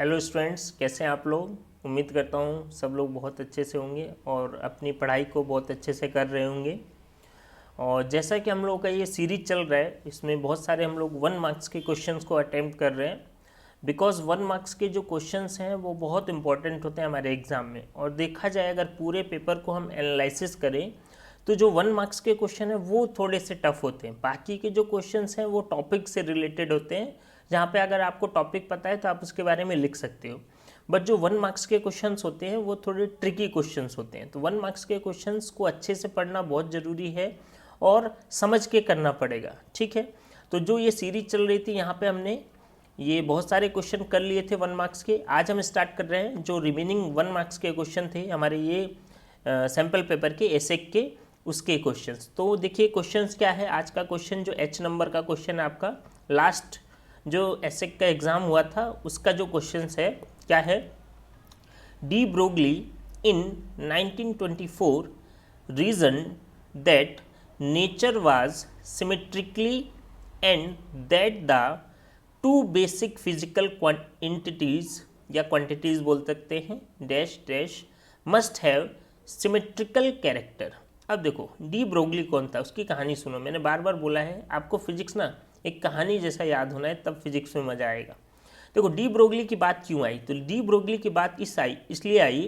Hello students, कैसे हैं आप लोग। उम्मीद करता हूँ सब लोग बहुत अच्छे से होंगे और अपनी पढ़ाई को बहुत अच्छे से कर रहे होंगे। और जैसा कि हम लोग का ये सीरीज चल रहा है, इसमें बहुत सारे हम लोग 1 मार्क्स के क्वेश्चंस को अटेम्प्ट कर रहे हैं। बिकॉज 1 मार्क्स के जो क्वेश्चंस हैं वो बहुत इंपॉर्टेंट होते हैं हमारे एग्ज़ाम में। और देखा जाए अगर पूरे पेपर को हम एनालिसिस करें तो जो 1 मार्क्स के क्वेश्चन हैं वो थोड़े से टफ होते हैं। बाकी के जो क्वेश्चंस हैं वो टॉपिक से रिलेटेड होते हैं, जहाँ पे अगर आपको टॉपिक पता है तो आप उसके बारे में लिख सकते हो। बट जो 1 मार्क्स के क्वेश्चंस होते हैं वो थोड़े ट्रिकी क्वेश्चंस होते हैं। तो 1 मार्क्स के क्वेश्चंस को अच्छे से पढ़ना बहुत ज़रूरी है और समझ के करना पड़ेगा, ठीक है। तो जो ये सीरीज चल रही थी, यहाँ पे हमने ये बहुत सारे क्वेश्चन कर लिए थे 1 मार्क्स के। आज हम स्टार्ट कर रहे हैं जो रिमेनिंग 1 मार्क्स के क्वेश्चन थे हमारे ये सैम्पल पेपर के एसेक के, उसके क्वेश्चंस। तो देखिए क्वेश्चंस क्या है। आज का क्वेश्चन जो H नंबर का क्वेश्चन है आपका, लास्ट जो एसेक का एग्ज़ाम हुआ था उसका जो क्वेश्चंस है, क्या है। De Broglie in 1924 reason that nature was symmetrically and that the two basic physical entities या क्वांटिटीज बोल सकते हैं dash dash must have symmetrical character. अब देखो डी ब्रोगली कौन था, उसकी कहानी सुनो। मैंने बार बार बोला है आपको फिजिक्स ना एक कहानी जैसा याद होना है, तब फिजिक्स में मज़ा आएगा। देखो डी ब्रोगली की बात क्यों आई, तो डी ब्रोगली की बात इसलिए आई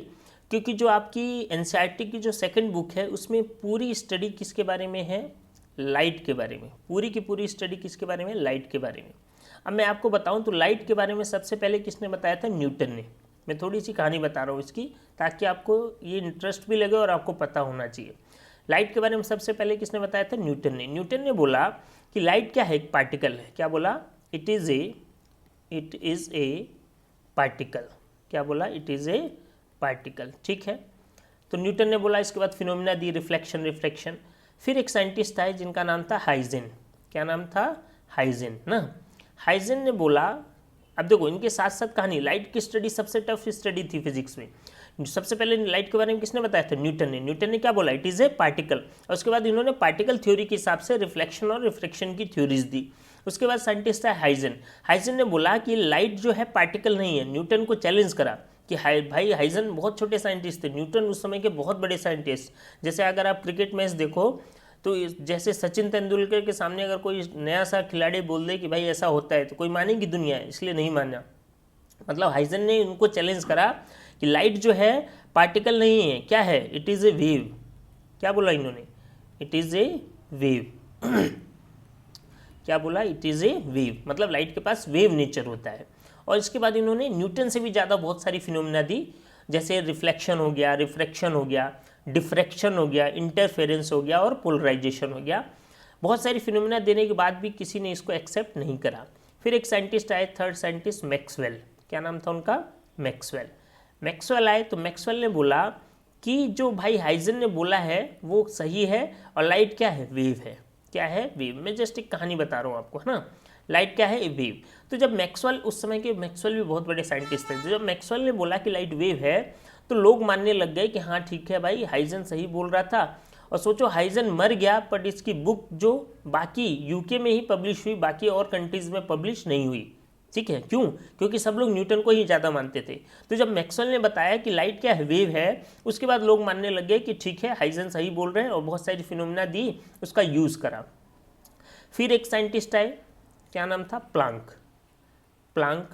क्योंकि जो आपकी एनसीईआरटी की जो सेकंड बुक है उसमें पूरी स्टडी किसके बारे में है, लाइट के बारे में। पूरी की पूरी स्टडी किसके बारे में, लाइट के बारे में। अब मैं आपको बताऊं तो लाइट के बारे में सबसे पहले किसने बताया था, न्यूटन ने। मैं थोड़ी सी कहानी बता रहा हूँ इसकी, ताकि आपको ये इंटरेस्ट भी लगे और आपको पता होना चाहिए। लाइट के बारे में सबसे पहले किसने बताया था, न्यूटन ने। न्यूटन ने बोला कि लाइट क्या है, एक पार्टिकल है। क्या बोला, इट इज़ ए पार्टिकल। क्या बोला, इट इज़ ए पार्टिकल, ठीक है। तो न्यूटन ने बोला। इसके बाद फिनोमिना दी, रिफ्लेक्शन रिफ्रैक्शन। फिर एक साइंटिस्ट आए जिनका नाम था हाइजेन। क्या नाम था, हाइजेन ना। हाइजेन ने बोला, अब देखो इनके साथ साथ कहानी, लाइट की स्टडी सबसे टफ स्टडी थी फिजिक्स में। सबसे पहले लाइट के बारे में किसने बताया था, न्यूटन ने। न्यूटन ने क्या बोला, इट इज़ ए पार्टिकल। और उसके बाद इन्होंने पार्टिकल थ्योरी के हिसाब से रिफ्लेक्शन और रिफ्रैक्शन की थ्योरीज दी। उसके बाद साइंटिस्ट है हाइजेन। हाइजेन ने बोला कि लाइट जो है पार्टिकल नहीं है। न्यूटन को चैलेंज करा कि भाई हाइजेन बहुत छोटे साइंटिस्ट थे, न्यूटन उस समय के बहुत बड़े साइंटिस्ट। जैसे अगर आप क्रिकेट मैच देखो तो जैसे सचिन तेंदुलकर के सामने अगर कोई नया सा खिलाड़ी बोल दे कि भाई ऐसा होता है, तो कोई मानेगी दुनिया है, इसलिए नहीं माना। मतलब हाइजेन ने उनको चैलेंज करा कि लाइट जो है पार्टिकल नहीं है, क्या है, इट इज़ ए वेव। क्या बोला इन्होंने, इट इज़ ए वेव। क्या बोला, इट इज़ ए वेव, मतलब लाइट के पास वेव नेचर होता है। और इसके बाद इन्होंने न्यूटन से भी ज़्यादा बहुत सारी फिनोमिना दी, जैसे रिफ्लेक्शन हो गया, रिफ्रैक्शन हो गया, डिफ्रैक्शन हो गया, इंटरफेरेंस हो गया और पोलराइजेशन हो गया। बहुत सारी फिनोमिना देने के बाद भी किसी ने इसको एक्सेप्ट नहीं करा। फिर एक साइंटिस्ट आए, थर्ड साइंटिस्ट मैक्सवेल। क्या नाम था उनका, मैक्सवेल। मैक्सवेल आए तो मैक्सवेल ने बोला कि जो भाई हाइजेन ने बोला है वो सही है, और लाइट क्या है, वेव है। क्या है, वेव। मैं जस्ट एक कहानी बता रहा हूँ आपको, है ना। लाइट क्या है, वेव। तो जब मैक्सवेल, उस समय के मैक्सवेल भी बहुत बड़े साइंटिस्ट थे, जब मैक्सवेल ने बोला कि लाइट वेव है तो लोग मानने लग गए कि हाँ ठीक है भाई, हाइजेन सही बोल रहा था। और सोचो हाइजेन मर गया, बट इसकी बुक जो बाकी यूके में ही पब्लिश हुई, बाकी और कंट्रीज में पब्लिश नहीं हुई, ठीक है। क्यों, क्योंकि सब लोग न्यूटन को ही ज़्यादा मानते थे। तो जब मैक्सवेल ने बताया कि लाइट क्या है, वेव है, उसके बाद लोग मानने लग गए कि ठीक है हाइजेन सही बोल रहे हैं, और बहुत सारी फिनोमिना दी, उसका यूज़ करा। फिर एक साइंटिस्ट आए, क्या नाम था, प्लांक। प्लांक,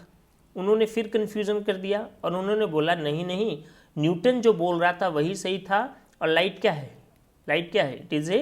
उन्होंने फिर कन्फ्यूज़न कर दिया और उन्होंने बोला नहीं नहीं, न्यूटन जो बोल रहा था वही सही था, और लाइट क्या है, लाइट क्या है, इट इज़ ए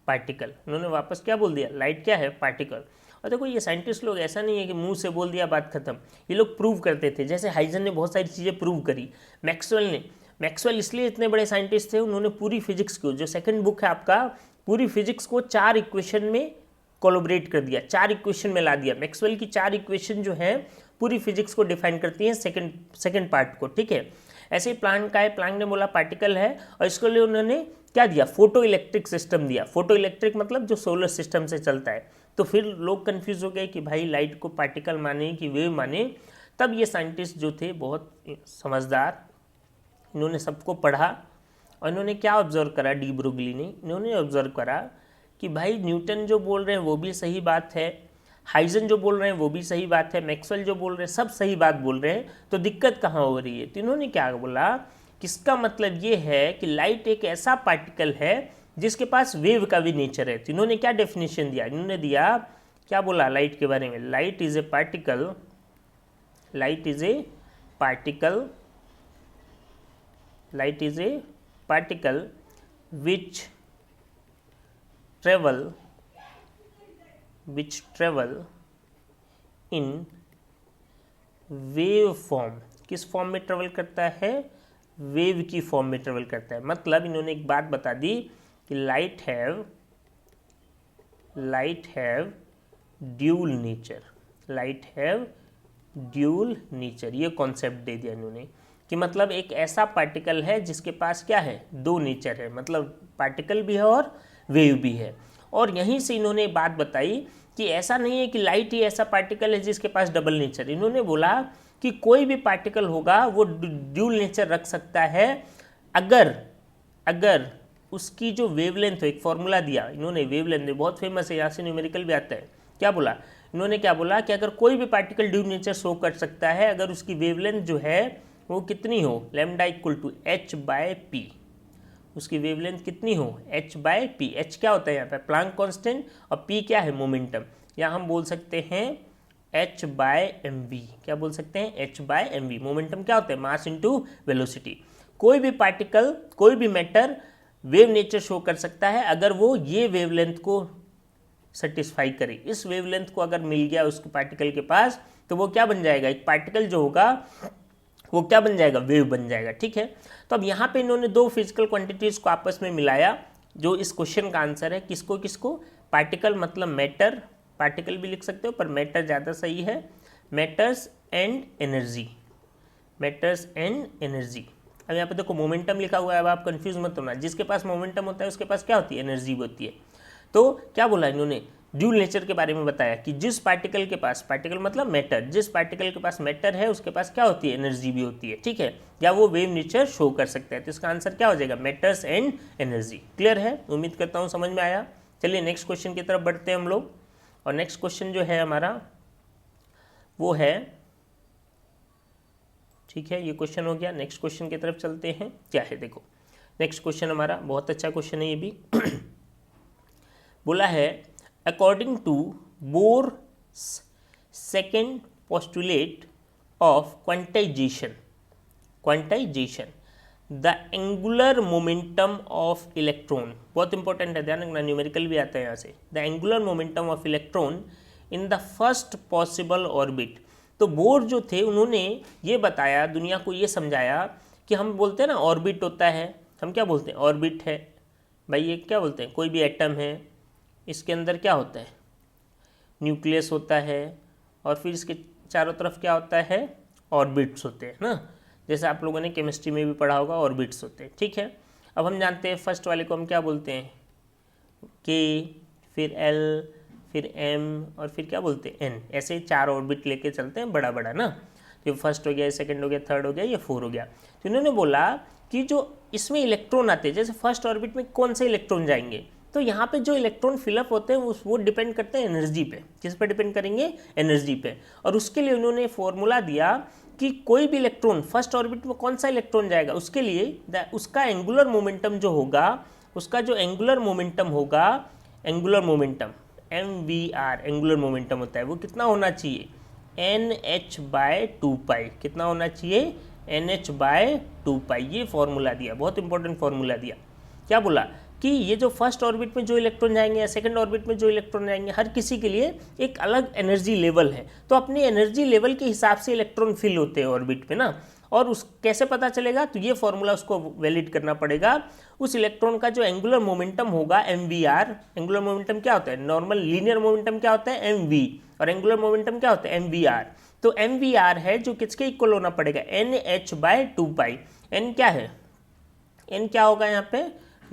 पार्टिकल। उन्होंने वापस क्या बोल दिया, लाइट क्या है, पार्टिकल। और देखो ये साइंटिस्ट लोग ऐसा नहीं है कि मुंह से बोल दिया बात खत्म, ये लोग प्रूव करते थे। जैसे हाइजेन ने बहुत सारी चीज़ें प्रूव करी, मैक्सवेल इसलिए इतने बड़े साइंटिस्ट थे, उन्होंने पूरी फिजिक्स को, जो सेकंड बुक है आपका, पूरी फिजिक्स को 4 इक्वेशन में कोलैबोरेट कर दिया, 4 इक्वेशन में ला दिया। मैक्सवेल की 4 इक्वेशन जो है पूरी फिजिक्स को डिफाइन करती हैं, सेकंड पार्ट को, ठीक है। ऐसे ही प्लांक का है, प्लांक ने बोला पार्टिकल है, और इसके लिए उन्होंने क्या दिया, फोटो इलेक्ट्रिक सिस्टम दिया। फोटो इलेक्ट्रिक मतलब जो सोलर सिस्टम से चलता है। तो फिर लोग कंफ्यूज हो गए कि भाई लाइट को पार्टिकल माने कि वेव माने। तब ये साइंटिस्ट जो थे बहुत समझदार, इन्होंने सबको पढ़ा और इन्होंने क्या ऑब्जर्व करा, डी ब्रोगली ने, इन्होंने ऑब्जर्व करा कि भाई न्यूटन जो बोल रहे हैं वो भी सही बात है, हाइजन जो बोल रहे हैं वो भी सही बात है, मैक्सवेल जो बोल रहे हैं सब सही बात बोल रहे हैं, तो दिक्कत कहाँ हो रही है? तो इन्होंने क्या बोला कि इसका मतलब ये है कि लाइट एक ऐसा पार्टिकल है जिसके पास वेव का भी नेचर है। तो इन्होंने क्या डेफिनेशन दिया? इन्होंने दिया, क्या बोला लाइट के बारे में? Light is a particle, light is a particle, light is a particle which travel in wave form। किस फॉर्म में ट्रेवल करता है? वेव की फॉर्म में ट्रेवल करता है। मतलब इन्होंने एक बात बता दी कि light have dual nature, light have dual nature, ये कॉन्सेप्ट दे दिया इन्होंने कि मतलब एक ऐसा पार्टिकल है जिसके पास क्या है? दो नेचर है, मतलब पार्टिकल भी है और वेव भी है। और यहीं से इन्होंने बात बताई कि ऐसा नहीं है कि लाइट ही ऐसा पार्टिकल है जिसके पास डबल नेचर। इन्होंने बोला कि कोई भी पार्टिकल होगा वो ड्यूल नेचर रख सकता है अगर उसकी जो वेवलेंथ हो, एक फॉर्मूला दिया इन्होंने, वेवलेंथ बहुत फेमस है, यहाँ से न्यूमेरिकल भी आता है। क्या बोला इन्होंने? क्या बोला कि अगर कोई भी पार्टिकल ड्यूल नेचर शो कर सकता है अगर उसकी वेवलेंथ जो है वो कितनी हो? लैम्डा इक्वल टू h/p, उसकी वेवलेंथ कितनी हो? h/p। h क्या होता है यहाँ पे? प्लैंक कांस्टेंट, और p क्या है? मोमेंटम। या हम बोल सकते हैं h/mv। क्या बोल सकते हैं? h/mv। मोमेंटम क्या होता है? Mass into velocity. कोई भी पार्टिकल, कोई भी मैटर वेव नेचर शो कर सकता है अगर वो ये वेवलेंथ को सेटिस्फाई करे। इस वेवलेंथ को अगर मिल गया उसके पार्टिकल के पास तो वो क्या बन जाएगा? एक पार्टिकल जो होगा वो क्या बन जाएगा? वेव बन जाएगा। ठीक है, तो अब यहाँ पे इन्होंने दो फिजिकल क्वांटिटीज़ को आपस में मिलाया जो इस क्वेश्चन का आंसर है। किसको किसको? पार्टिकल मतलब मैटर, पार्टिकल भी लिख सकते हो पर मैटर ज़्यादा सही है। Matters and energy, matters and energy. अब यहाँ पे देखो मोमेंटम लिखा हुआ है, अब आप कंफ्यूज मत होना। जिसके पास मोमेंटम होता है उसके पास क्या होती है? एनर्जी भी होती है। तो क्या बोला इन्होंने? ड्यूल नेचर के बारे में बताया कि जिस पार्टिकल के पास, पार्टिकल मतलब मैटर, जिस पार्टिकल के पास मैटर है उसके पास क्या होती है? एनर्जी भी होती है। ठीक है, या वो वेव नेचर शो कर सकता है। तो इसका आंसर क्या हो जाएगा? Matters and energy. क्लियर है? उम्मीद करता हूँ समझ में आया। चलिए नेक्स्ट क्वेश्चन की तरफ बढ़ते हैं हम लोग। और नेक्स्ट क्वेश्चन जो है हमारा वो है, ठीक है ये क्वेश्चन हो गया। नेक्स्ट क्वेश्चन की तरफ चलते हैं। क्या है देखो, नेक्स्ट क्वेश्चन हमारा बहुत अच्छा क्वेश्चन है ये भी। बोला है according to Bohr's second postulate of quantization, the angular momentum of electron, बहुत इंपॉर्टेंट है, ध्यान रखना, न्यूमेरिकल भी आता है यहाँ से। the angular momentum of electron in the first possible orbit। तो बोर जो थे उन्होंने ये बताया, दुनिया को ये समझाया कि हम बोलते हैं ना ऑर्बिट होता है, हम क्या बोलते हैं? ऑर्बिट है भाई। ये क्या बोलते हैं? कोई भी एटम है, इसके अंदर क्या होता है? न्यूक्लियस होता है, और फिर इसके चारों तरफ क्या होता है? ऑर्बिट्स होते हैं ना। जैसे आप लोगों ने केमिस्ट्री में भी पढ़ा होगा, ऑर्बिट्स होते हैं। ठीक है, अब हम जानते हैं फर्स्ट वाले को हम क्या बोलते हैं? के, फिर एल, फिर एम, और फिर क्या बोलते हैं? एन। ऐसे 4 ऑर्बिट लेके चलते हैं बड़ा बड़ा ना। जो फर्स्ट हो गया, सेकंड हो गया, थर्ड हो गया, ये 4 हो गया। तो इन्होंने बोला कि जो इसमें इलेक्ट्रॉन आते हैं, जैसे फर्स्ट ऑर्बिट में कौन से इलेक्ट्रॉन जाएंगे, तो यहाँ पे जो इलेक्ट्रॉन फिलअप होते हैं वो डिपेंड करते हैं एनर्जी पे। किस पे डिपेंड करेंगे? एनर्जी पे। और उसके लिए उन्होंने फॉर्मूला दिया कि कोई भी इलेक्ट्रॉन फर्स्ट ऑर्बिट में कौन सा इलेक्ट्रॉन जाएगा, उसके लिए उसका एंगुलर मोमेंटम जो होगा, उसका जो एंगुलर मोमेंटम होगा, angular momentum MVR angular momentum होता है, वो कितना होना चाहिए? NH/2π। कितना होना चाहिए? NH/2π। ये फॉर्मूला दिया, बहुत इंपॉर्टेंट फॉर्मूला दिया। क्या बोला कि ये जो फर्स्ट ऑर्बिट में जो इलेक्ट्रॉन जाएंगे या सेकंड ऑर्बिट में जो इलेक्ट्रॉन जाएंगे, हर किसी के लिए एक अलग एनर्जी लेवल है। तो अपनी एनर्जी लेवल के हिसाब से इलेक्ट्रॉन फिल होते हैं ऑर्बिट पे ना। और उस कैसे पता चलेगा? तो ये फॉर्मूला उसको वैलिड करना पड़ेगा। उस इलेक्ट्रॉन का जो एंगुलर मोमेंटम होगा MVR, एंगुलर मोमेंटम क्या होता है? नॉर्मल लीनियर मोमेंटम क्या होता है? MV, और एंगुलर मोमेंटम क्या होता है? MVR। तो MVR है जो किसके इक्वल होना पड़ेगा? NH/2π। N क्या है? N क्या होगा यहाँ पे?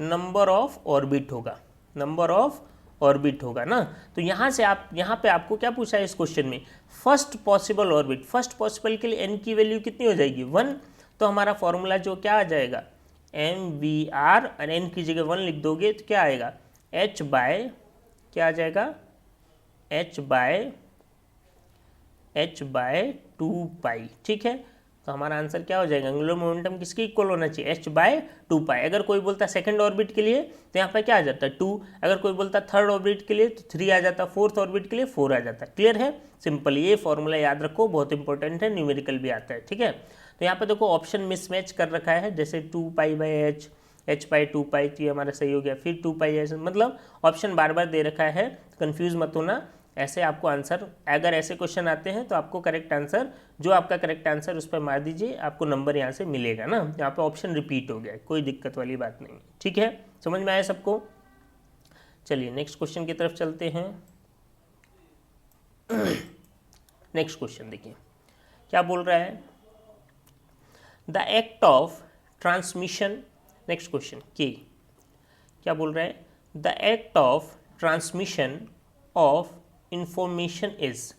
नंबर ऑफ ऑर्बिट होगा, नंबर ऑफ ऑर्बिट होगा ना। तो यहाँ से आप, यहाँ पे आपको क्या पूछा है इस क्वेश्चन में? First possible orbit. First possible के लिए n की वैल्यू कितनी हो जाएगी? 1। तो हमारा फॉर्मूला जो क्या आ जाएगा? MVR, और n की जगह 1 लिख दोगे तो क्या आएगा? H/, क्या आ जाएगा? h/2π, ठीक है। तो हमारा आंसर क्या हो जाएगा, एंगुलर मोमेंटम किसके इक्वल होना चाहिए, h/2π। अगर कोई बोलता है सेकंड ऑर्बिट के लिए तो यहाँ पे क्या आ जाता है 2, अगर कोई बोलता है थर्ड ऑर्बिट के लिए तो 3 आ जाता है, फोर्थ ऑर्बिट के लिए 4 आ जाता है। क्लियर है, सिंपल। ये फॉर्मूला याद रखो, बहुत इंपॉर्टेंट है, न्यूमेरिकल भी आता है, ठीक है। तो यहाँ पे देखो ऑप्शन मिसमैच कर रखा है, जैसे 2π/h, h/2π, तो ये हमारा सही हो गया। फिर 2π, मतलब ऑप्शन बार बार दे रखा है, कंफ्यूज मत होना। ऐसे आपको आंसर, अगर ऐसे क्वेश्चन आते हैं तो आपको करेक्ट आंसर, जो आपका करेक्ट आंसर उस पर मार दीजिए, आपको नंबर यहाँ से मिलेगा ना। यहाँ पे ऑप्शन रिपीट हो गया, कोई दिक्कत वाली बात नहीं, ठीक है। समझ में आया सबको। चलिए नेक्स्ट क्वेश्चन की तरफ चलते हैं। नेक्स्ट क्वेश्चन देखिए क्या बोल रहा है, the act of transmission, next question के क्या बोल रहा है, the act of transmission of information is,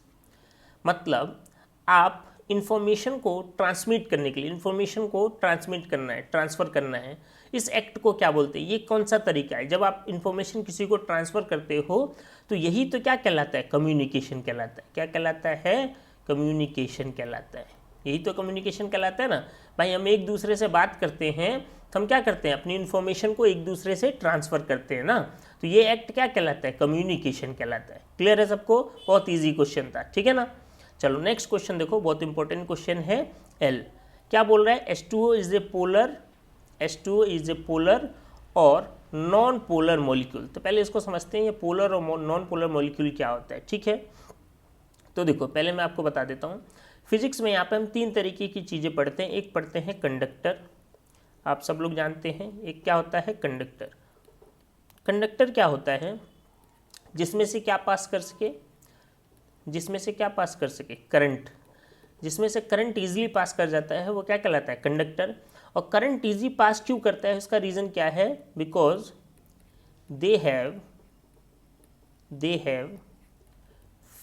मतलब आप इंफॉर्मेशन को ट्रांसमिट करने के लिए, इंफॉर्मेशन को ट्रांसमिट करना है, ट्रांसफ़र करना है, इस एक्ट को क्या बोलते हैं, ये कौन सा तरीका है। जब आप इंफॉर्मेशन किसी को ट्रांसफ़र करते हो तो यही तो क्या कहलाता है, कम्युनिकेशन कहलाता है। क्या कहलाता है, कम्युनिकेशन कहलाता है। यही तो कम्युनिकेशन कहलाता है ना भाई। हम एक दूसरे से बात करते हैं तो हम क्या करते हैं, अपनी इन्फॉर्मेशन को एक दूसरे से ट्रांसफ़र करते हैं ना। तो ये एक्ट क्या कहलाता है, कम्युनिकेशन कहलाता है। क्लियर है सबको, बहुत इजी क्वेश्चन था, ठीक है ना। चलो नेक्स्ट क्वेश्चन देखो, बहुत इंपॉर्टेंट क्वेश्चन है। एल क्या बोल रहा है, H2O इज ए पोलर और नॉन पोलर मॉलिक्यूल। तो पहले इसको समझते हैं, ये पोलर और नॉन पोलर मॉलिक्यूल क्या होता है, ठीक है। तो देखो पहले मैं आपको बता देता हूँ, फिजिक्स में यहाँ पे हम 3 तरीके की चीज़ें पढ़ते हैं। एक पढ़ते हैं कंडक्टर, आप सब लोग जानते हैं। एक क्या होता है, कंडक्टर। कंडक्टर क्या होता है, जिसमें से क्या पास कर सके, जिसमें से क्या पास कर सके, करंट। जिसमें से करंट इजीली पास कर जाता है वो क्या कहलाता है, कंडक्टर। और करंट इजी पास क्यों करता है, इसका रीज़न क्या है, because they have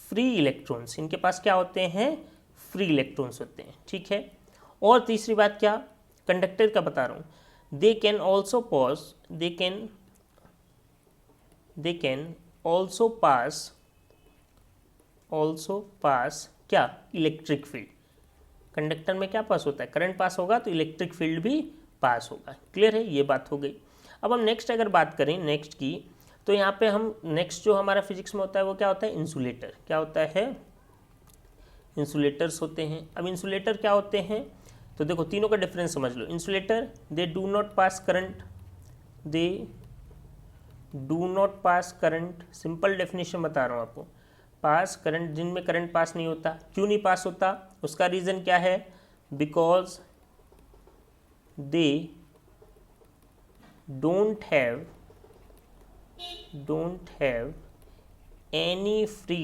free electrons. इनके पास क्या होते हैं, फ्री इलेक्ट्रॉन्स होते हैं, ठीक है। और तीसरी बात क्या, कंडक्टर का बता रहा हूँ, दे कैन ऑल्सो पास क्या, इलेक्ट्रिक फील्ड। कंडक्टर में क्या पास होता है, करंट पास होगा तो इलेक्ट्रिक फील्ड भी पास होगा। क्लियर है, ये बात हो गई। अब हम नेक्स्ट अगर बात करें नेक्स्ट की, तो यहाँ पे हम नेक्स्ट जो हमारा फिजिक्स में होता है वो क्या होता है, इंसुलेटर। क्या होता है, इंसुलेटर्स होते हैं। अब इंसुलेटर क्या होते हैं, तो देखो तीनों का डिफरेंस समझ लो। Insulator, they do not pass current, simple definition बता रहा हूँ आपको। पास करंट, जिनमें करंट पास नहीं होता। क्यों नहीं पास होता, उसका रीज़न क्या है, because they don't have any free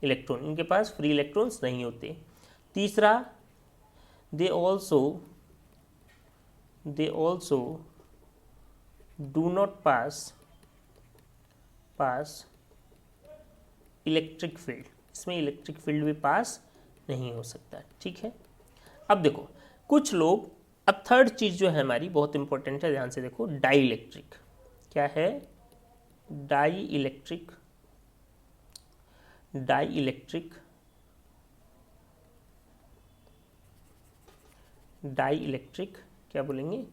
electron, इनके पास फ्री इलेक्ट्रॉन्स नहीं होते। तीसरा, they also do not pass electric field, इसमें इलेक्ट्रिक फील्ड भी पास नहीं हो सकता, ठीक है। अब देखो कुछ लोग, अब थर्ड चीज़ जो है हमारी बहुत इंपॉर्टेंट है, ध्यान से देखो, डाई इलेक्ट्रिक। क्या है, डाई इलेक्ट्रिक क्या बोलेंगे,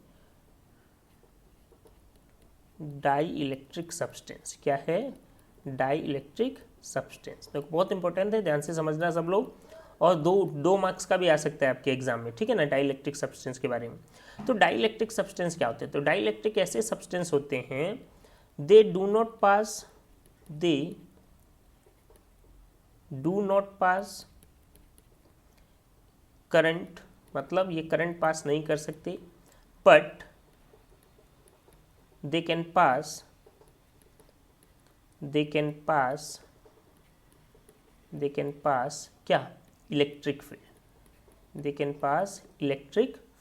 डाई इलेक्ट्रिक सब्सटेंस। क्या है, डाई इलेक्ट्रिक सब्सटेंस। तो बहुत इंपॉर्टेंट है, ध्यान से समझना सब लोग। और दो मार्क्स का भी आ सकता है आपके एग्जाम में, ठीक है ना, डाई इलेक्ट्रिक सब्सटेंस के बारे में। तो डाई इलेक्ट्रिक सब्सटेंस क्या होते हैं, तो डाई इलेक्ट्रिक ऐसे सब्सटेंस होते हैं, दे डू नॉट पास करंट, मतलब ये करंट पास नहीं कर सकते, बट they can pass क्या, इलेक्ट्रिक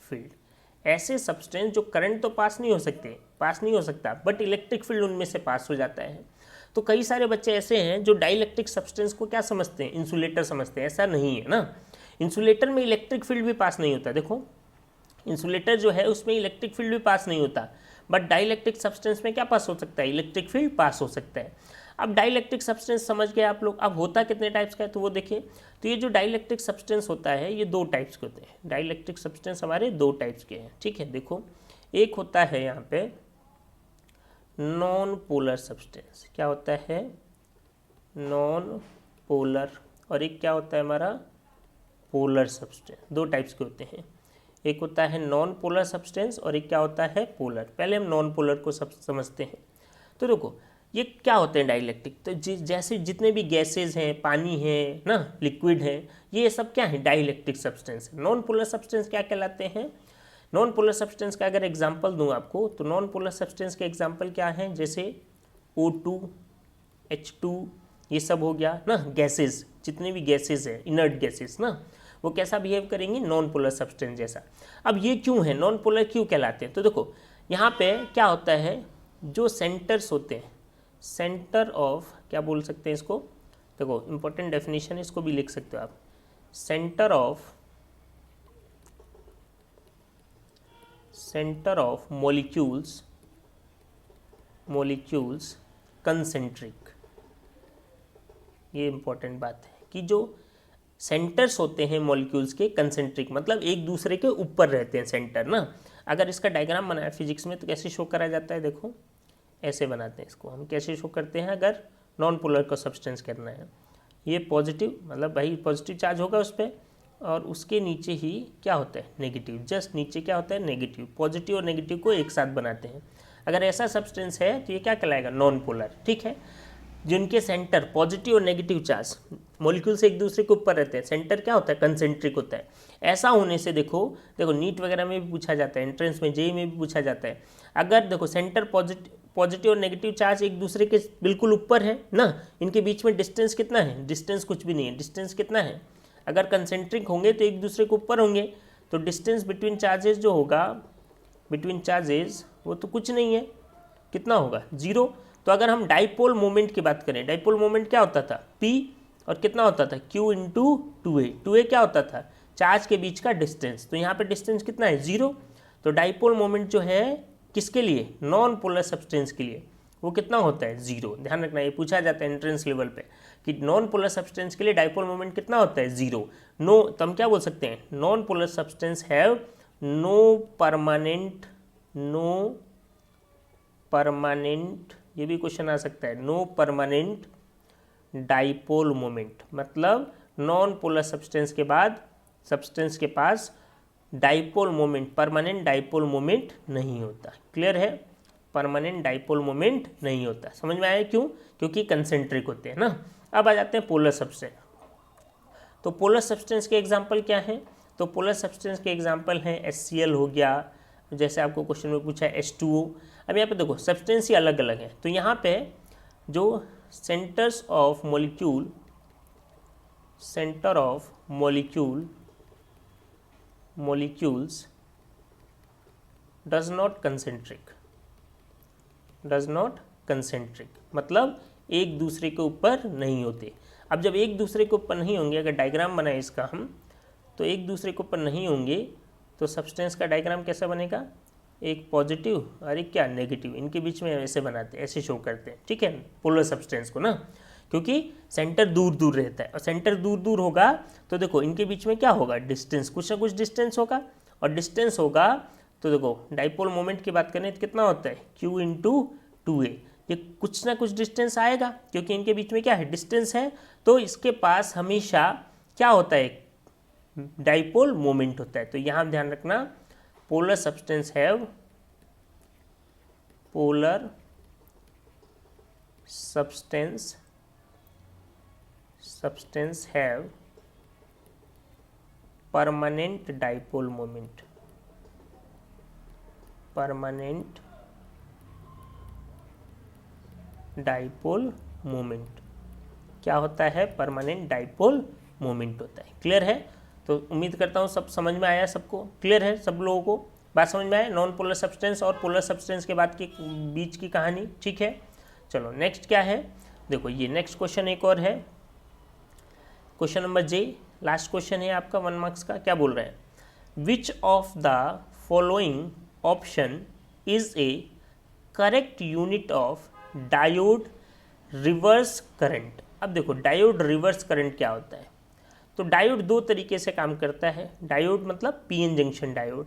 फील्ड। ऐसे सब्सटेंस जो करंट तो पास नहीं हो सकता, बट इलेक्ट्रिक फील्ड उनमें से पास हो जाता है। तो कई सारे बच्चे ऐसे हैं जो डाई इलेक्ट्रिक सब्सटेंस को क्या समझते हैं, इंसुलेटर समझते हैं। ऐसा नहीं है ना, इंसुलेटर में इलेक्ट्रिक फील्ड भी पास नहीं होता। देखो इंसुलेटर जो है उसमें इलेक्ट्रिक फील्ड भी पास नहीं होता, बट डाइलेक्ट्रिक सब्सटेंस में क्या पास हो सकता है, इलेक्ट्रिक फील्ड पास हो सकता है। अब डाइलेक्ट्रिक सब्सटेंस समझ गए आप लोग। अब होता कितने टाइप्स का है तो वो देखिए। तो ये जो डाइलेक्ट्रिक सब्सटेंस होता है ये दो टाइप्स के होते हैं। डाइलेक्ट्रिक सब्सटेंस हमारे दो टाइप्स के हैं, ठीक है। देखो एक होता है यहाँ पे नॉन पोलर सब्सटेंस, क्या होता है, नॉन पोलर, और एक क्या होता है हमारा पोलर सब्सटेंस। दो टाइप्स के होते हैं, एक होता है नॉन पोलर सब्सटेंस और एक क्या होता है पोलर। पहले हम नॉन पोलर को समझते हैं। तो देखो ये क्या होते हैं डाइलेक्ट्रिक, तो जैसे जितने भी गैसेज हैं, पानी है ना, लिक्विड है, ये सब क्या है, dielectric substance. Non polar substance क्या कहलाते हैं, नॉन पोलर सब्सटेंस का अगर एग्जांपल दूं आपको तो नॉन पोलर सब्सटेंस के एग्जांपल क्या हैं, जैसे O2, H2, ये सब हो गया ना, गैसेज, जितने भी गैसेज हैं, इनर्ट गैसेज ना, वो कैसा बिहेव करेंगे, नॉन पोलर सब्सटेंस जैसा। अब ये क्यों है, नॉन पोलर क्यों कहलाते हैं, तो देखो यहाँ पे क्या होता है, जो सेंटर्स होते हैं, सेंटर ऑफ, क्या बोल सकते हैं इसको, देखो इंपॉर्टेंट डेफिनेशन, इसको भी लिख सकते हो आप, सेंटर ऑफ मॉलिक्यूल्स कंसेंट्रिक। ये इंपॉर्टेंट बात है कि जो सेंटर्स होते हैं मॉलिक्यूल्स के कंसेंट्रिक, मतलब एक दूसरे के ऊपर रहते हैं सेंटर ना। अगर इसका डायग्राम बनाया फिजिक्स में तो कैसे शो करा जाता है, देखो ऐसे बनाते हैं इसको। हम कैसे शो करते हैं अगर नॉन पोलर का सब्सटेंस करना है, ये पॉजिटिव, मतलब भाई पॉजिटिव चार्ज होगा उस पर, और उसके नीचे ही क्या होता है, नेगेटिव, जस्ट नीचे क्या होता है, नेगेटिव। पॉजिटिव और नेगेटिव को एक साथ बनाते हैं। अगर ऐसा सब्सटेंस है तो ये क्या कहलाएगा, नॉन पोलर, ठीक है। जिनके सेंटर पॉजिटिव और नेगेटिव चार्ज, मॉलिक्यूल से एक दूसरे के ऊपर रहते हैं, सेंटर क्या होता है, कंसेंट्रिक होता है। ऐसा होने से देखो नीट वगैरह में भी पूछा जाता है, एंट्रेंस में, जेईई में भी पूछा जाता है। अगर देखो सेंटर पॉजिटिव और नेगेटिव चार्ज एक दूसरे के बिल्कुल ऊपर है ना, इनके बीच में डिस्टेंस कितना है, डिस्टेंस कुछ भी नहीं है, डिस्टेंस कितना है, अगर कंसेंट्रिक होंगे तो एक दूसरे के ऊपर होंगे, तो डिस्टेंस बिटवीन चार्जेस जो होगा, बिटवीन चार्जेस, वो तो कुछ नहीं है, कितना होगा, 0। तो अगर हम डाइपोल मोमेंट की बात करें, डाइपोल मोमेंट क्या होता था, P, और कितना होता था, Q इंटू 2A। 2A क्या होता था, चार्ज के बीच का डिस्टेंस, तो यहाँ पे डिस्टेंस कितना है, 0। तो डाइपोल मोमेंट जो है किसके लिए, नॉन पोलर सब्सटेंस के लिए, वो कितना होता है, 0। ध्यान रखना, ये पूछा जाता है एंट्रेंस लेवल पे कि नॉन पोलर सब्सटेंस के लिए डाइपोल मोमेंट कितना होता है, 0। नो, तो हम क्या बोल सकते हैं, non polar substance have no permanent, ये भी क्वेश्चन आ सकता है, नो परमानेंट डाइपोल मोमेंट, मतलब नॉन पोलर सब्सटेंस के बाद सब्सटेंस के पास dipole moment, permanent dipole moment नहीं होता। क्लियर है, परमानेंट डाइपोल मोमेंट नहीं होता। समझ में आया क्यों, क्योंकि कंसेंट्रिक होते हैं ना। अब आ जाते हैं पोलर सब्सटेंस। तो पोलर सब्सटेंस के एग्जाम्पल क्या हैं, तो पोलर सब्सटेंस के एग्जाम्पल हैं HCl हो गया, जैसे आपको क्वेश्चन में पूछा है H2O। अब यहाँ पे देखो सब्सटेंस ही अलग अलग है, तो यहाँ पे जो centre of molecules does not concentric, मतलब एक दूसरे के ऊपर नहीं होते। अब जब एक दूसरे के ऊपर नहीं होंगे, अगर डायग्राम बनाए इसका हम, तो एक दूसरे के ऊपर नहीं होंगे तो सब्सटेंस का डायग्राम कैसा बनेगा, एक पॉजिटिव और एक क्या, नेगेटिव, इनके बीच में ऐसे बनाते हैं, ऐसे शो करते हैं, ठीक है, पोलर सब्सटेंस को ना, क्योंकि सेंटर दूर दूर रहता है, और सेंटर दूर दूर होगा तो देखो इनके बीच में क्या होगा, डिस्टेंस, कुछ ना कुछ डिस्टेंस होगा, और डिस्टेंस होगा तो देखो डाइपोल मोमेंट की बात करें तो कितना होता है, Q इंटू 2A। ये कुछ ना कुछ डिस्टेंस आएगा, क्योंकि इनके बीच में क्या है, डिस्टेंस है, तो इसके पास हमेशा क्या होता है, डाइपोल मोमेंट होता है। तो यहाँ ध्यान रखना, polar substance have permanent dipole moment, permanent dipole moment क्या होता है, परमानेंट डाइपोल मोमेंट होता है। क्लियर है, तो उम्मीद करता हूँ सब समझ में आया, सबको क्लियर है, सब लोगों को बात समझ में आया, नॉन पोलर सब्सटेंस और पोलर सब्सटेंस के बाद की बीच की कहानी, ठीक है। चलो नेक्स्ट क्या है, देखो ये नेक्स्ट क्वेश्चन एक और है, question number J, last question है आपका 1 मार्क्स का। क्या बोल रहे हैं, which of the following option is A correct unit of diode reverse current. अब देखो डायोड रिवर्स करंट क्या होता है। तो डायोड दो तरीके से काम करता है। डायोड मतलब पीएन जंक्शन डायोड,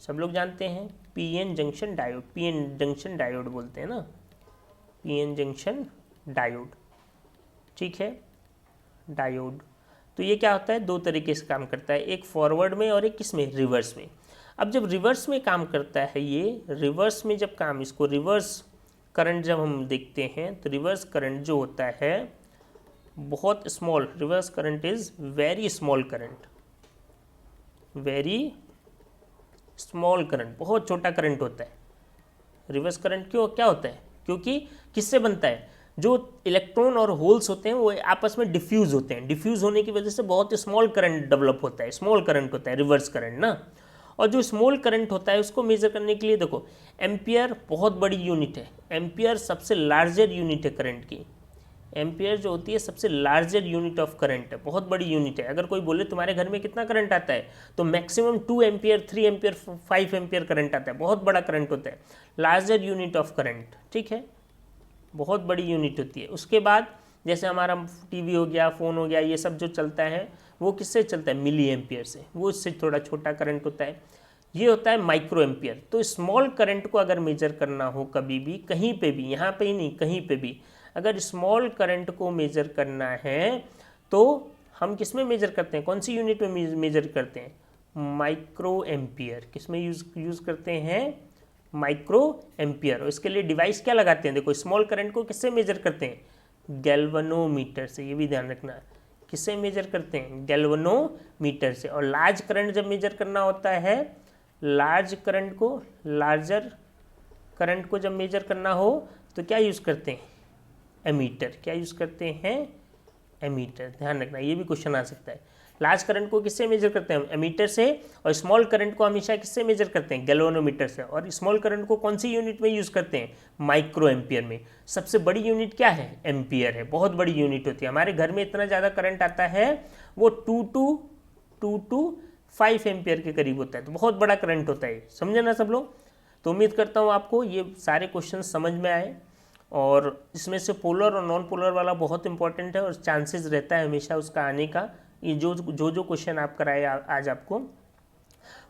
सब लोग जानते हैं PN junction diode, PN junction diode बोलते हैं ना, पीएन जंक्शन डायोड, ठीक है, डायोड। तो ये क्या होता है, दो तरीके से काम करता है, एक फॉरवर्ड में और एक किसमें, रिवर्स में। अब जब रिवर्स में काम करता है ये, रिवर्स में जब काम, इसको रिवर्स करंट जब हम देखते हैं तो रिवर्स करंट जो होता है बहुत small, reverse current is very small current, very small current, बहुत छोटा करंट होता है। रिवर्स करंट क्यों क्या होता है, क्योंकि किससे बनता है, जो इलेक्ट्रॉन और होल्स होते हैं वो आपस में डिफ्यूज होते हैं, डिफ्यूज होने की वजह से बहुत स्मॉल करंट डेवलप होता है, स्मॉल करंट होता है रिवर्स करंट ना। और जो स्मॉल करंट होता है उसको मेजर करने के लिए देखो, एम्पियर बहुत बड़ी यूनिट है, एम्पियर सबसे लार्जर यूनिट है करंट की, एम्पियर जो होती है सबसे लार्जर यूनिट ऑफ करंट है, बहुत बड़ी यूनिट है। अगर कोई बोले तुम्हारे घर में कितना करंट आता है, तो maximum 2 ampere, 3 ampere, 5 ampere current आता है, बहुत बड़ा करंट होता है, लार्जर यूनिट ऑफ करंट, ठीक है, बहुत बड़ी यूनिट होती है। उसके बाद जैसे हमारा टीवी हो गया, फ़ोन हो गया, ये सब जो चलता है वो किससे चलता है, मिली एम्पियर से, वो इससे थोड़ा छोटा करंट होता है। ये होता है माइक्रो एम्पियर। तो स्मॉल करंट को अगर मेजर करना हो कभी भी, कहीं पे भी, यहाँ पे ही नहीं कहीं पे भी, अगर स्मॉल करंट को मेजर करना है तो हम किस में मेजर करते हैं, कौन सी यूनिट में मेजर करते हैं, माइक्रो एम्पियर। किस में यूज़ करते हैं, माइक्रो एम्पियर। और इसके लिए डिवाइस क्या लगाते हैं, देखो स्मॉल करंट को किससे मेजर करते हैं, गैल्वेनोमीटर से, ये भी ध्यान रखना, किससे मेजर करते हैं, गैल्वेनोमीटर से। और लार्ज करंट जब मेजर करना होता है, लार्ज करंट को, लार्जर करंट को जब मेजर करना हो तो क्या यूज़ करते हैं, एमीटर। क्या यूज़ करते हैं, एमीटर, ध्यान रखना, ये भी क्वेश्चन आ सकता है। लार्ज करंट को किससे मेजर करते हैं, एमीटर से, और स्मॉल करंट को हमेशा किससे मेजर करते हैं, गैल्वेनोमीटर से। और स्मॉल करंट को कौन सी यूनिट में यूज़ करते हैं, माइक्रो एम्पियर में। सबसे बड़ी यूनिट क्या है, एम्पियर है, बहुत बड़ी यूनिट होती है। हमारे घर में इतना ज़्यादा करंट आता है वो 2 to 5 एम्पियर के करीब होता है, तो बहुत बड़ा करंट होता है, समझे ना सब लोग। तो उम्मीद करता हूँ आपको ये सारे क्वेश्चन समझ में आए, और इसमें से पोलर और नॉन पोलर वाला बहुत इंपॉर्टेंट है और चांसेस रहता है हमेशा उसका आने का। ये जो क्वेश्चन आप कराए आज आपको,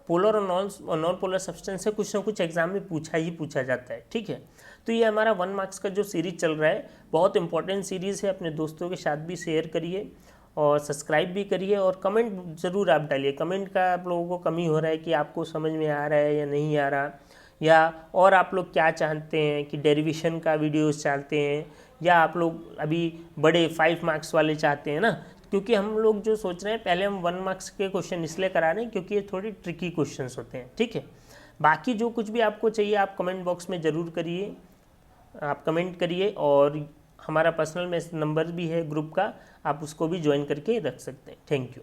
पोलर और नॉन पोलर सब्सटेंस से कुछ ना कुछ एग्जाम में पूछा जाता है, ठीक है। तो ये हमारा 1 मार्क्स का जो सीरीज चल रहा है, बहुत इंपॉर्टेंट सीरीज़ है, अपने दोस्तों के साथ भी शेयर करिए और सब्सक्राइब भी करिए, और कमेंट ज़रूर आप डालिए। कमेंट का आप लोगों को कमी हो रहा है कि आपको समझ में आ रहा है या नहीं आ रहा, या और आप लोग क्या चाहते हैं कि डेरिवेशन का वीडियोस चाहते हैं, या आप लोग अभी बड़े 5 मार्क्स वाले चाहते हैं ना। क्योंकि हम लोग जो सोच रहे हैं, पहले हम 1 मार्क्स के क्वेश्चन इसलिए करा रहे हैं क्योंकि ये थोड़ी ट्रिकी क्वेश्चंस होते हैं, ठीक है। बाकी जो कुछ भी आपको चाहिए आप कमेंट बॉक्स में ज़रूर करिए, आप कमेंट करिए। और हमारा पर्सनल नंबर भी है ग्रुप का, आप उसको भी ज्वाइन करके रख सकते हैं। Thank you.